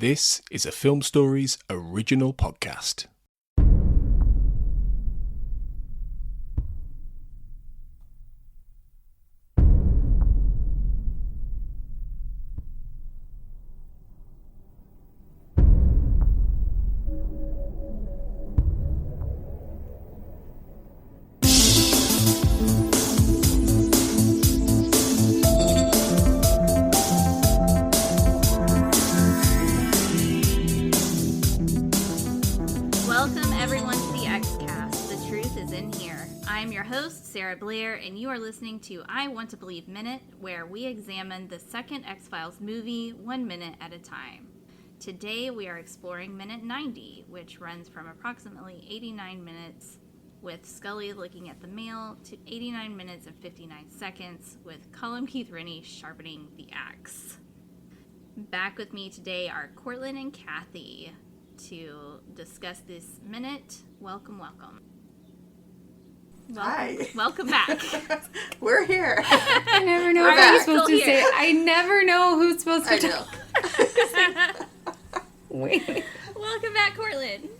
This is a Film Stories original podcast. Sarah Blair, and you are listening to I Want to Believe Minute, where we examine the second X-Files movie 1 minute at a time. Today we are exploring minute 90, which runs from approximately 89 minutes with Scully looking at the mail to 89 minutes and 59 seconds with Colin Keith Rennie sharpening the axe. Back with me today are Cortlan and Cathy to discuss this minute. Welcome. Hi. Welcome back. We're here. I never know what I'm supposed to say. I never know who's supposed to talk. Wait. Welcome back, Cortlan.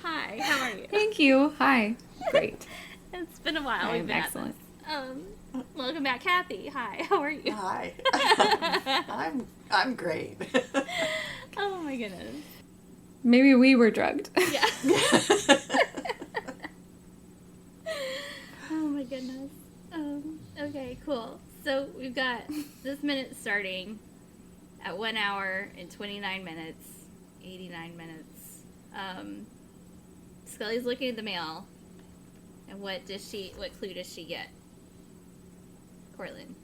Hi, how are you? Thank you. Hi. Great. It's been a while. I'm excellent. Welcome back, Cathy. Hi, how are you? Hi. I'm great. Oh my goodness. Maybe we were drugged. Yeah. Oh my goodness. Okay, cool. So we've got this minute starting at 1 hour and 29 minutes, 89 minutes. Scully's looking at the mail, and what clue does she get? Cortlan.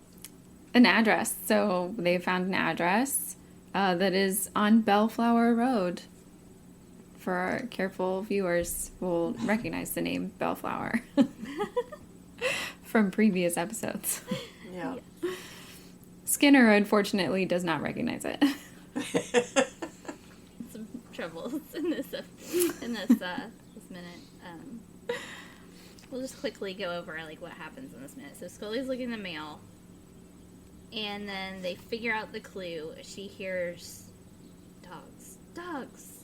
An address. So they found an address that is on Bellflower Road. For our careful viewers, will recognize the name Bellflower from previous episodes. Yeah. Skinner, unfortunately, does not recognize it. Some troubles in this minute. We'll just quickly go over what happens in this minute. So Scully's looking at the mail, and then they figure out the clue. She hears dogs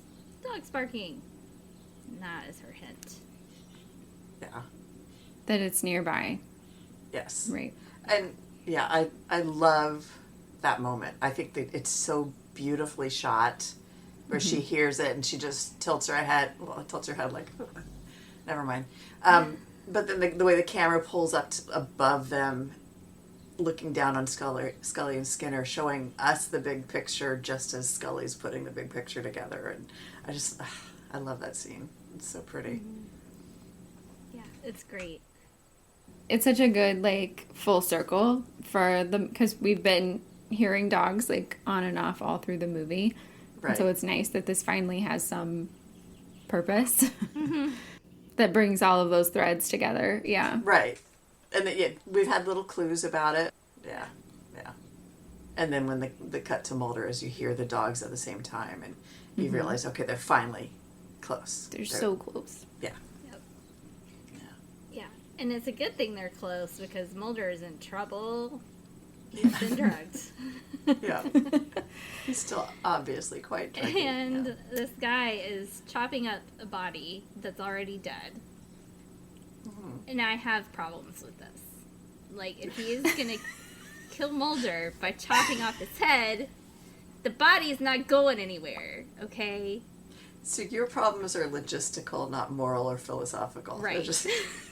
barking. And that is her hint. Yeah. That it's nearby. Yes. Right. And yeah, I love that moment. I think that it's so beautifully shot where she hears it and she just tilts her head. Well, tilts her head like, never mind. But then the way the camera pulls up above them, looking down on Scully and Skinner, showing us the big picture just as Scully's putting the big picture together. And I love that scene. It's so pretty. Yeah, it's great. It's such a good, full circle for them, because we've been hearing dogs, on and off all through the movie. Right. And so it's nice that this finally has some purpose that brings all of those threads together. Yeah. Right. And we've had little clues about it. Yeah. And then when the cut to Mulder is you hear the dogs at the same time and you realize, okay, they're finally close. They're so close. Yeah. Yep. Yeah. And it's a good thing they're close because Mulder is in trouble. He's been drugged. Yeah. He's still obviously quite drugged. And this guy is chopping up a body that's already dead. And I have problems with this. If he is going to kill Mulder by chopping off his head, the body is not going anywhere, okay? So your problems are logistical, not moral or philosophical. Right.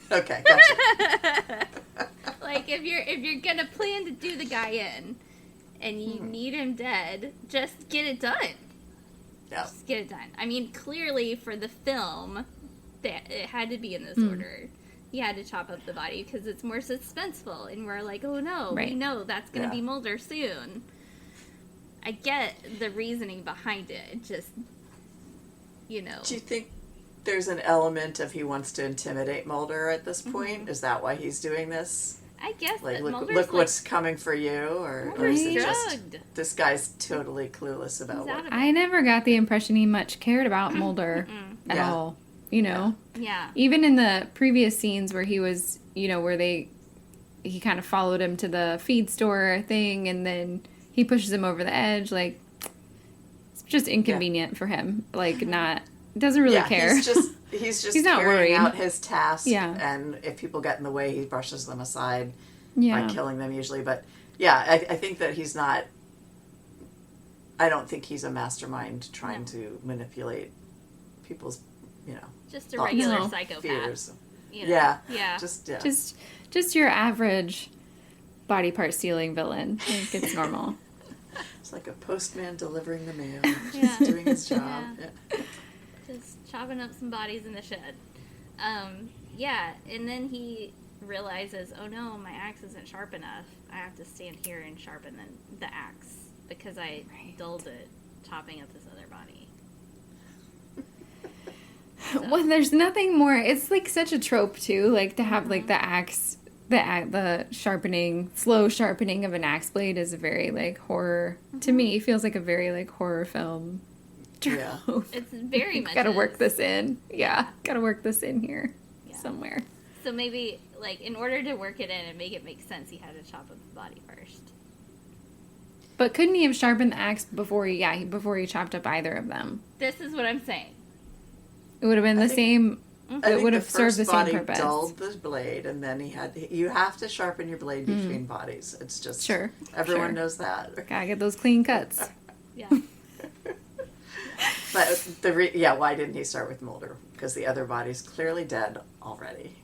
Okay, gotcha. if you're going to plan to do the guy in, and you need him dead, just get it done. Yeah. Just get it done. I mean, clearly for the film, it had to be in this order. He had to chop up the body because it's more suspenseful, and we're like, oh no, right. We know that's going to be Mulder soon. I get the reasoning behind it. It just, Do you think there's an element of he wants to intimidate Mulder at this point? Is that why he's doing this? I guess look what's coming for you, or is it just drugged. This guy's totally clueless about what? I never got the impression he much cared about Mulder at all. Yeah. Even in the previous scenes where he was, where he kind of followed him to the feed store thing, and then he pushes him over the edge. It's just inconvenient for him. Like, doesn't really care. He's just He's not carrying worried. out his task. Yeah. And if people get in the way, he brushes them aside Yeah. by killing them usually. But I think that he's not. I don't think he's a mastermind trying to manipulate people's, Just a thoughts regular and psychopath. fears. You know? Yeah. Yeah. Just your average body part stealing villain. Like, it's normal. It's like a postman delivering the mail, Yeah. just doing his job. Yeah. Just chopping up some bodies in the shed. And then he realizes, oh no, my axe isn't sharp enough. I have to stand here and sharpen the axe because I dulled it chopping up this other body. Well, there's nothing more. It's like such a trope too, like to have like the axe, the slow sharpening of an axe blade is a very like horror. To me, feels like a very like horror film trope. Yeah. It's very much. Gotta is. work this in. Yeah, gotta work this in here somewhere. So maybe, like, in order to work it in and make it make sense, he had to chop up the body first. But couldn't he have sharpened the axe before he chopped up either of them? This is what I'm saying. It would have been the same. It would have served the same purpose. Dulled the blade, and then you have to sharpen your blade between bodies. It's just everyone knows that. Gotta get those clean cuts. Yeah. But why didn't he start with Mulder? Because the other body's clearly dead already.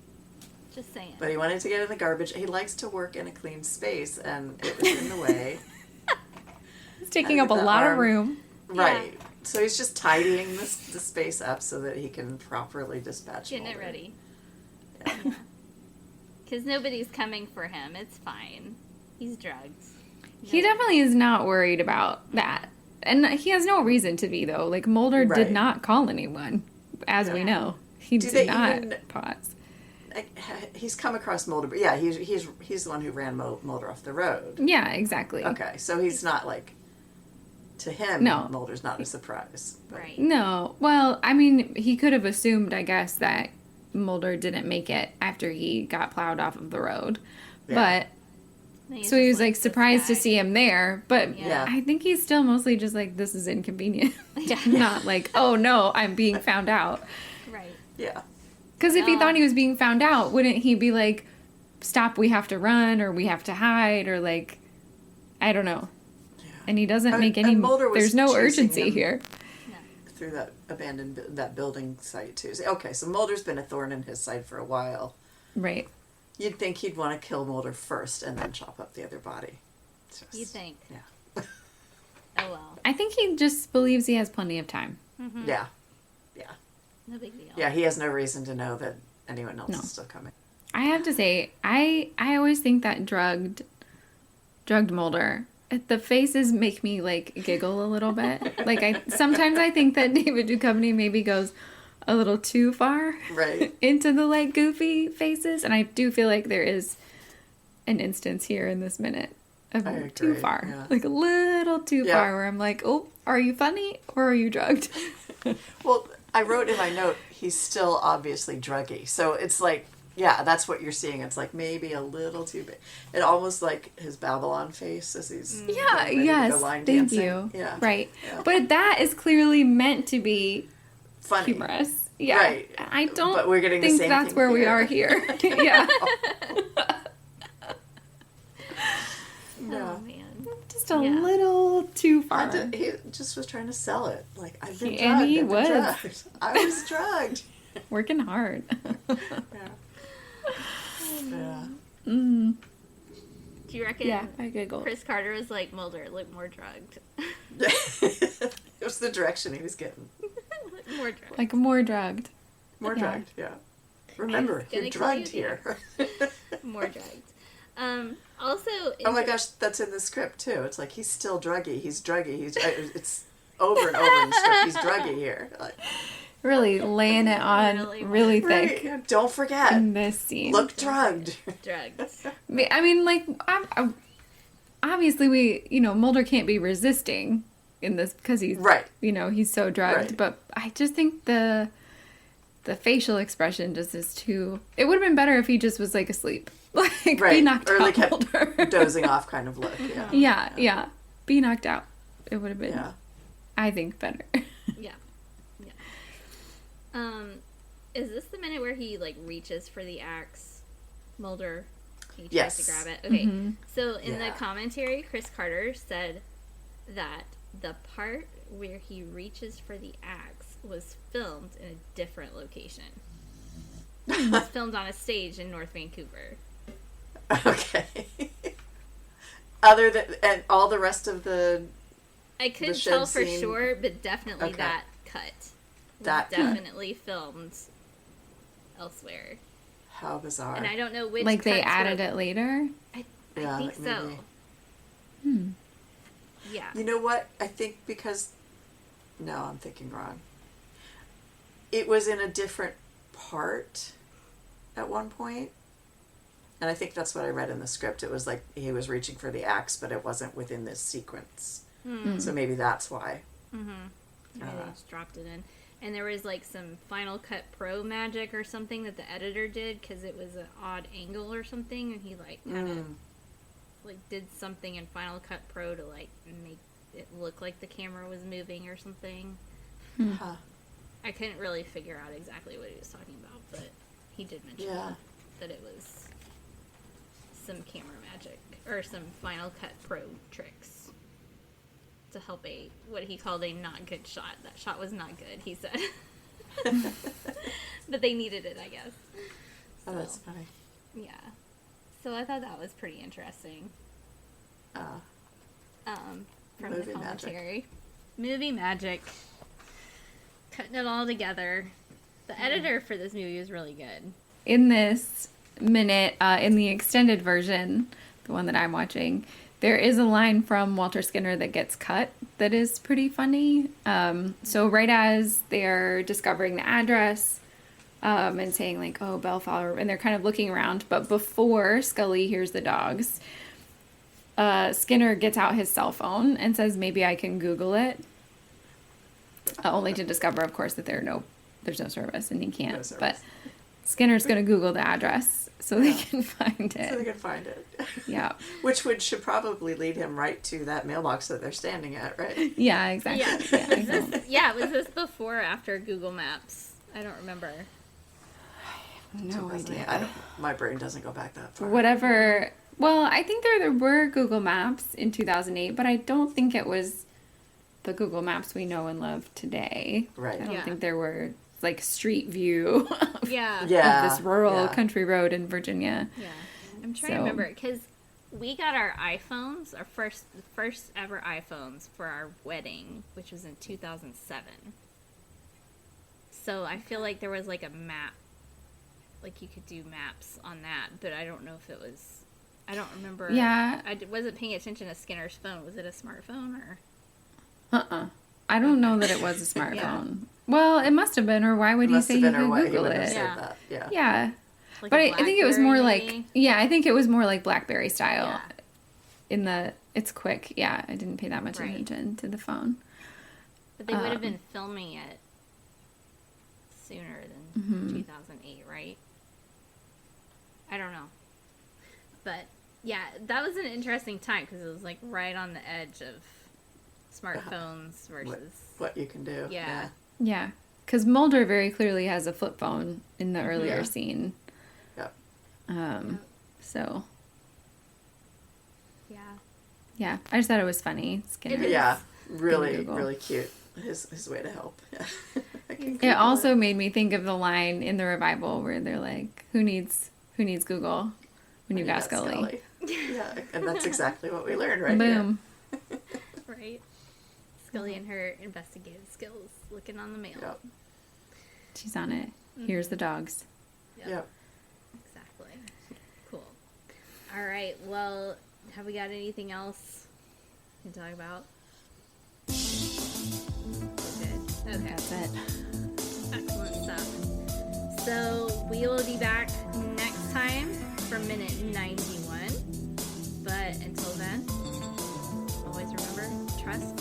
Just saying. But he wanted to get in the garbage. He likes to work in a clean space, and it was in the way. It's taking up a lot of room. Right. Yeah. So he's just tidying the space up so that he can properly dispatch Getting Mulder. It ready. Because nobody's coming for him. It's fine. He's drugged. He definitely is not worried about that. And he has no reason to be, though. Like, Mulder did not call anyone, as we know. He did not pause. He's come across Mulder, but he's the one who ran Mulder off the road. Yeah, exactly. Okay, so he's not like, to him, Mulder's not a surprise. But. Right. No. Well, I mean, he could have assumed, I guess, that Mulder didn't make it after he got plowed off of the road. Yeah. But... So he was like surprised to see him there, but I think he's still mostly just like, this is inconvenient. Not like, oh no, I'm being found out. Right. Yeah. Because if he thought he was being found out, wouldn't he be like, stop, we have to run, or we have to hide, or like, I don't know. Yeah. And he doesn't make any, there's no urgency here. Through that building site too. Okay, so Mulder's been a thorn in his side for a while. Right. You'd think he'd want to kill Mulder first and then chop up the other body. You'd think. Yeah. Oh well. I think he just believes he has plenty of time. Mm-hmm. Yeah. Yeah. No big deal. Yeah, he has no reason to know that anyone else is still coming. I have to say, I always think that drugged Mulder, the faces make me like giggle a little bit. Like sometimes I think that David Duchovny maybe goes a little too far into the like goofy faces, and I do feel like there is an instance here in this minute of too far, like a little too far, where I'm like, oh, are you funny or are you drugged? Well, I wrote in my note, he's still obviously druggy, so it's like, that's what you're seeing. It's like maybe a little too big. It almost like his Babylon face as he's thank you. Yeah, right. Yeah. But that is clearly meant to be funny, humorous. Yeah, right. I don't but we're getting think the same that's thing where here. we are here. Yeah. Oh man, just a little too far. He just was trying to sell it. Like, I've been drugged. And he was. was. I was drugged. Working hard. Yeah. Do you reckon? Yeah, I giggle. Chris Carter was like, Mulder, look more drugged. It was the direction he was getting. More drugged. Like more drugged. More drugged, yeah. Remember, you're drugged here. More drugged. Also... Oh my gosh, that's in the script too. It's like, he's still druggy. He's druggy. It's over and over in the script. He's druggy here. Like, really laying it on really thick. Right. Don't forget. In this scene. Look drugged. Drugged. I mean, like, obviously Mulder can't be resisting in this because he's, he's so drugged. Right. But I just think the facial expression just is too... It would have been better if he just was, like, asleep. Like, be knocked out. Or kept dozing off kind of look. Yeah. Be knocked out. It would have been I think better. Yeah. Is this the minute where he, like, reaches for the axe? Mulder, he tries to grab it. Okay, so in the commentary, Chris Carter said that the part where he reaches for the axe was filmed in a different location. It was filmed on a stage in North Vancouver. Okay. Other than, and all the rest of the... I couldn't tell for sure, but definitely that cut was definitely filmed elsewhere. How bizarre. And I don't know which Like they added it later? I think so. Yeah. You know what? I think because... No, I'm thinking wrong. It was in a different part at one point. And I think that's what I read in the script. It was like he was reaching for the axe, but it wasn't within this sequence. So maybe that's why. Maybe they just dropped it in. And there was like some Final Cut Pro magic or something that the editor did because it was an odd angle or something, and he like kind of like did something in Final Cut Pro to like make it look like the camera was moving or something. I couldn't really figure out exactly what he was talking about, but he did mention that it was some camera magic or some Final Cut Pro tricks to help what he called a not good shot. That shot was not good, he said. But they needed it, I guess. Oh, that's funny. Yeah. So I thought that was pretty interesting. From Movie the commentary. Movie magic. Cutting it all together. The editor for this movie was really good. In this minute, in the extended version, the one that I'm watching, there is a line from Walter Skinner that gets cut that is pretty funny. So right as they're discovering the address and saying like, oh, Bellflower, and they're kind of looking around, but before Scully hears the dogs, Skinner gets out his cell phone and says, maybe I can Google it. Only to discover, of course, that there's no service and he can't. But Skinner's going to Google the address so they can find it. So they can find it. Yeah. Which should probably lead him right to that mailbox that they're standing at, right? Yeah, exactly. Yeah, was this before or after Google Maps? I don't remember. No idea. My brain doesn't go back that far. Whatever. Well, I think there were Google Maps in 2008, but I don't think it was the Google Maps we know and love today. Right. I don't think there were like street view of Yeah. this rural country road in Virginia. Yeah. I'm trying to remember because we got our iPhones, our first ever iPhones for our wedding, which was in 2007. So I feel like there was like a map, like you could do maps on that, but I don't know if it was, I don't remember. Yeah. I wasn't paying attention to Skinner's phone. Was it a smartphone or? I don't know that it was a smartphone. Well, it must have been, or why would he say he could Google it? Yeah. Like but I think it was more maybe? I think it was more like BlackBerry style. It's quick. Yeah, I didn't pay that much attention to the phone. But they would have been filming it sooner than 2008, right? I don't know. But, yeah, that was an interesting time because it was, like, right on the edge of smartphones versus... What you can do. Yeah. Yeah, because Mulder very clearly has a flip phone in the earlier scene. Yep. So... Yeah, I just thought it was funny. Skinner. Yeah, really cute. His way to help. It also made me think of the line in the revival where they're like, "Who needs Google when you got Scully?" Yeah, and that's exactly what we learned right Boom. here. right. Scully and her investigative skills, looking on the mail. Yep. She's on it. Here's the dogs. Yep. Exactly. Cool. All right. Well, have we got anything else to talk about? We're good. Okay. That's it. Excellent stuff. So we will be back next time for minute 91. But until then, always remember, trust